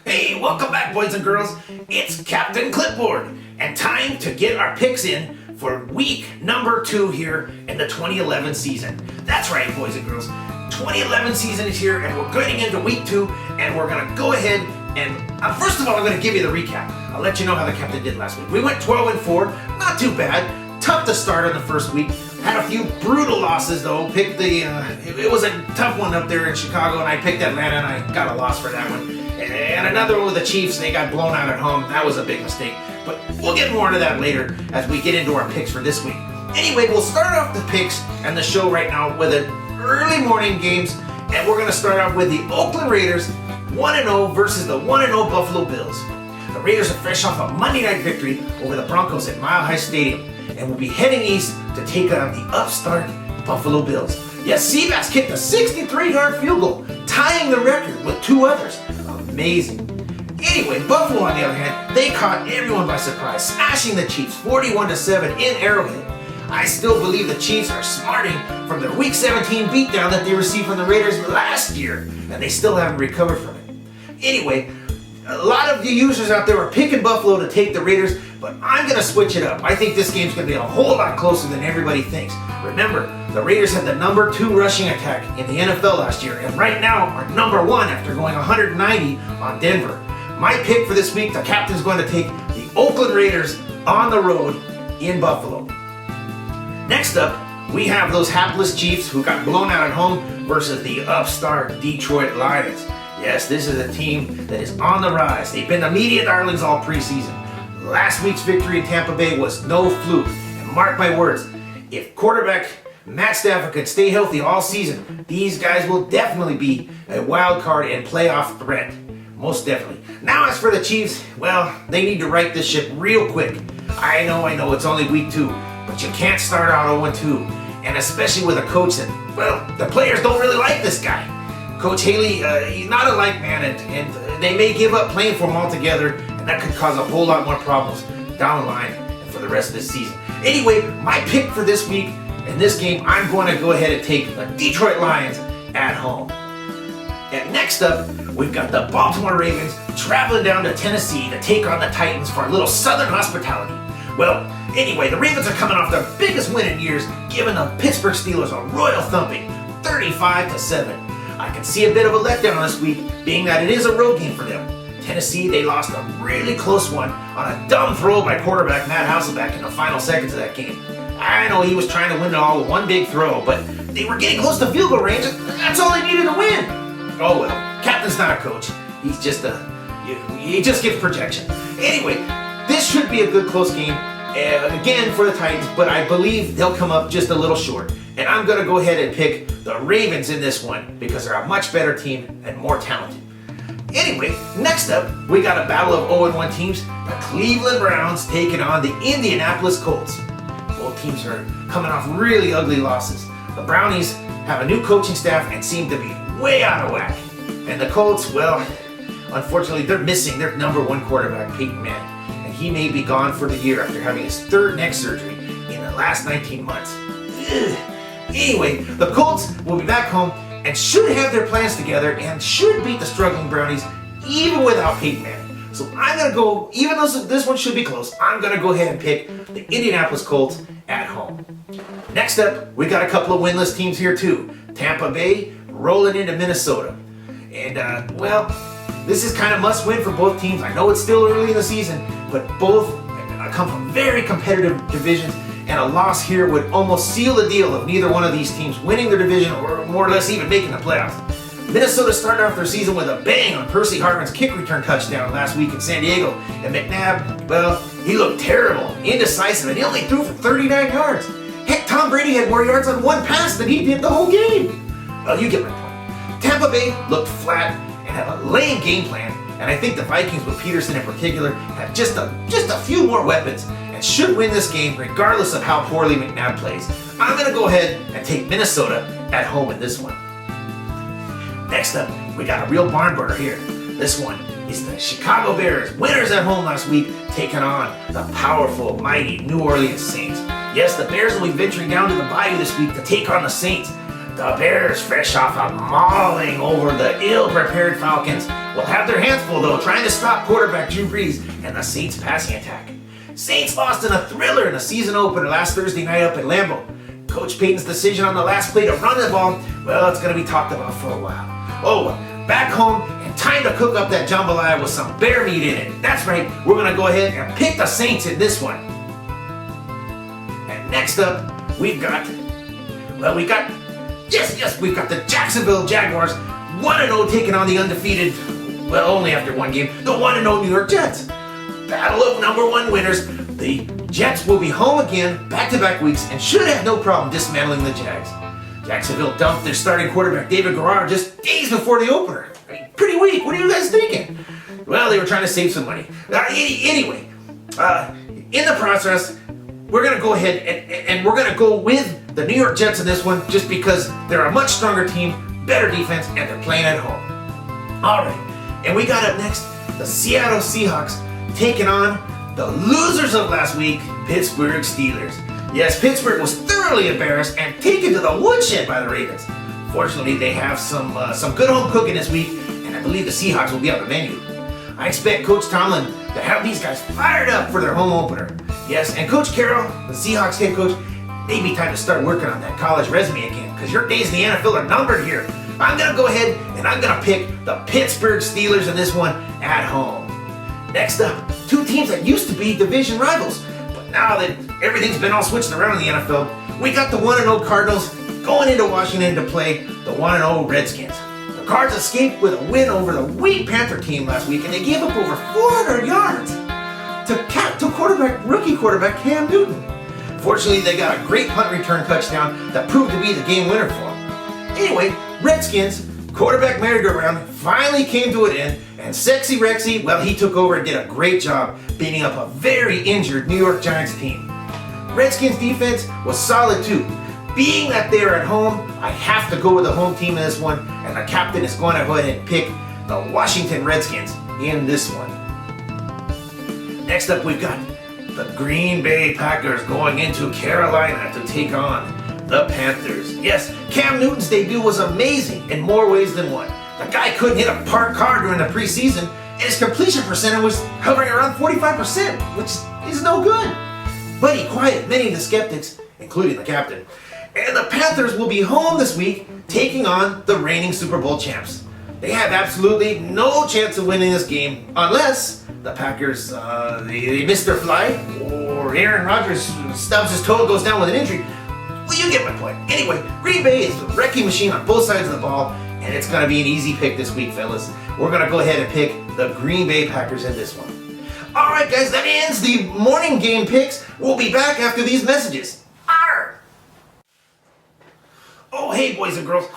Hey, welcome back, boys and girls. It's Captain Clipboard, and time to get our picks in for week number 2 here in the 2011 season. That's right, boys and girls. 2011 season is here, and we're getting into week 2, and we're gonna go ahead and first of all, I'm gonna give you the recap. I'll let you know how the captain did last week. We went 12-4, not too bad. Tough to start on the first week. Had a few brutal losses though. Picked it was a tough one up there in Chicago, and I picked Atlanta, and I got a loss for that one. And another one with the Chiefs, they got blown out at home. That was a big mistake. But we'll get more into that later as we get into our picks for this week. Anyway, we'll start off the picks and the show right now with an early morning games, and we're going to start off with the Oakland Raiders 1-0 versus the 1-0 Buffalo Bills. The Raiders are fresh off a Monday night victory over the Broncos at Mile High Stadium, and will be heading east to take on the upstart Buffalo Bills. Yes, Seabass kicked a 63-yard field goal, tying the record with 2 others. Amazing. Anyway, Buffalo, on the other hand, they caught everyone by surprise, smashing the Chiefs 41-7 in Arrowhead. I still believe the Chiefs are smarting from their Week 17 beatdown that they received from the Raiders last year, and they still haven't recovered from it. Anyway, a lot of you users out there are picking Buffalo to take the Raiders, but I'm going to switch it up. I think this game's going to be a whole lot closer than everybody thinks. Remember, the Raiders had the number 2 rushing attack in the NFL last year, and right now are number 1 after going 190 on Denver. My pick for this week, the captain's going to take the Oakland Raiders on the road in Buffalo. Next up, we have those hapless Chiefs who got blown out at home versus the upstart Detroit Lions. Yes, this is a team that is on the rise. They've been the media darlings all preseason. Last week's victory in Tampa Bay was no fluke. And mark my words, if quarterback Matt Stafford could stay healthy all season, these guys will definitely be a wild card and playoff threat. Most definitely. Now as for the Chiefs, well, they need to right this ship real quick. I know, it's only week 2, but you can't start out 0-2. And especially with a coach that, well, the players don't really like this guy. Coach Haley, he's not a like man, and they may give up playing for him altogether, and that could cause a whole lot more problems down the line and for the rest of this season. Anyway, my pick for this week in this game, I'm going to go ahead and take the Detroit Lions at home. And next up, we've got the Baltimore Ravens traveling down to Tennessee to take on the Titans for a little Southern hospitality. Well, anyway, the Ravens are coming off their biggest win in years, giving the Pittsburgh Steelers a royal thumping, 35-7. I can see a bit of a letdown this week, being that it is a road game for them. Tennessee, they lost a really close one on a dumb throw by quarterback Matt Hasselbeck in the final seconds of that game. I know he was trying to win it all with one big throw, but they were getting close to field goal range, and that's all they needed to win. Oh well, captain's not a coach. He's just he just gives projection. Anyway, this should be a good close game, again for the Titans, but I believe they'll come up just a little short. And I'm going to go ahead and pick the Ravens in this one because they're a much better team and more talented. Anyway, next up, we got a battle of 0-1 teams. The Cleveland Browns taking on the Indianapolis Colts. Both teams are coming off really ugly losses. The Brownies have a new coaching staff and seem to be way out of whack. And the Colts, well, unfortunately, they're missing their number 1 quarterback, Peyton Manning. And he may be gone for the year after having his 3rd neck surgery in the last 19 months. Ugh. Anyway, the Colts will be back home and should have their plans together and should beat the struggling Brownies even without Peyton Manning. So I'm going to go, even though this one should be close, I'm going to go ahead and pick the Indianapolis Colts at home. Next up, we got a couple of winless teams here too. Tampa Bay rolling into Minnesota. And, well, this is kind of must win for both teams. I know it's still early in the season, but both come from very competitive divisions. And a loss here would almost seal the deal of neither one of these teams winning their division or more or less even making the playoffs. Minnesota started off their season with a bang on Percy Harvin's kick return touchdown last week in San Diego. And McNabb, well, he looked terrible, indecisive, and he only threw for 39 yards. Heck, Tom Brady had more yards on one pass than he did the whole game. Well, you get my point. Tampa Bay looked flat and had a lame game plan. And I think the Vikings, with Peterson in particular, have just a few more weapons and should win this game regardless of how poorly McNabb plays. I'm going to go ahead and take Minnesota at home in this one. Next up, we got a real barn burner here. This one is the Chicago Bears, winners at home last week, taking on the powerful, mighty New Orleans Saints. Yes, the Bears will be venturing down to the bayou this week to take on the Saints. The Bears, fresh off a mauling over the ill-prepared Falcons, will have their hands full though trying to stop quarterback Drew Brees and the Saints' passing attack. Saints lost in a thriller in the season opener last Thursday night up in Lambeau. Coach Payton's decision on the last play to run the ball, well, it's going to be talked about for a while. Oh, back home and time to cook up that jambalaya with some bear meat in it. That's right, we're going to go ahead and pick the Saints in this one. And next up, we've got the Jacksonville Jaguars, 1-0 taking on the undefeated, well, only after one game, the 1-0 New York Jets. Battle of number one winners. The Jets will be home again back-to-back weeks and should have no problem dismantling the Jags. Jacksonville dumped their starting quarterback David Garrard just days before the opener. I mean, pretty weak. What are you guys thinking? Well, they were trying to save some money. Anyway, in the process, we're going to go ahead and we're going to go with the New York Jets in this one just because they're a much stronger team, better defense, and they're playing at home. All right, and we got up next the Seattle Seahawks taking on the losers of last week, Pittsburgh Steelers. Yes, Pittsburgh was thoroughly embarrassed and taken to the woodshed by the Ravens. Fortunately, they have some good home cooking this week, and I believe the Seahawks will be on the menu. I expect Coach Tomlin to have these guys fired up for their home opener. Yes, and Coach Carroll, the Seahawks head coach, maybe time to start working on that college resume again, because your days in the NFL are numbered here. I'm going to go ahead and I'm going to pick the Pittsburgh Steelers in this one at home. Next up, two teams that used to be division rivals, but now that everything's been all switched around in the NFL, we got the 1-0 Cardinals going into Washington to play the 1-0 Redskins. The Cards escaped with a win over the weak Panther team last week, and they gave up over 400 yards to rookie quarterback Cam Newton. Fortunately, they got a great punt return touchdown that proved to be the game winner for them. Anyway, Redskins quarterback merry-go-round finally came to an end, and Sexy Rexy, well, he took over and did a great job beating up a very injured New York Giants team. Redskins defense was solid too. Being that they're at home, I have to go with the home team in this one, and the captain is going to go ahead and pick the Washington Redskins in this one. Next up, we've got the Green Bay Packers going into Carolina to take on the Panthers. Yes, Cam Newton's debut was amazing in more ways than one. The guy couldn't hit a parked car during the preseason, and his completion percentage was hovering around 45%, which is no good. But he quieted many of the skeptics, including the captain. And the Panthers will be home this week, taking on the reigning Super Bowl champs. They have absolutely no chance of winning this game unless the Packers they miss their flight or Aaron Rodgers stubs his toe and goes down with an injury. Well, you get my point. Anyway, Green Bay is a wrecking machine on both sides of the ball, and it's going to be an easy pick this week, fellas. We're going to go ahead and pick the Green Bay Packers in this one. All right, guys, that ends the morning game picks. We'll be back after these messages. Arr! Oh, hey, boys and girls.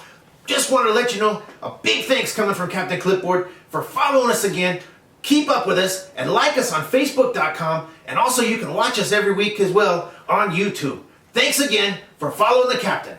Just wanted to let you know a big thanks coming from Captain Clipboard for following us again. Keep up with us and like us on Facebook.com, and also you can watch us every week as well on YouTube. Thanks again for following the captain.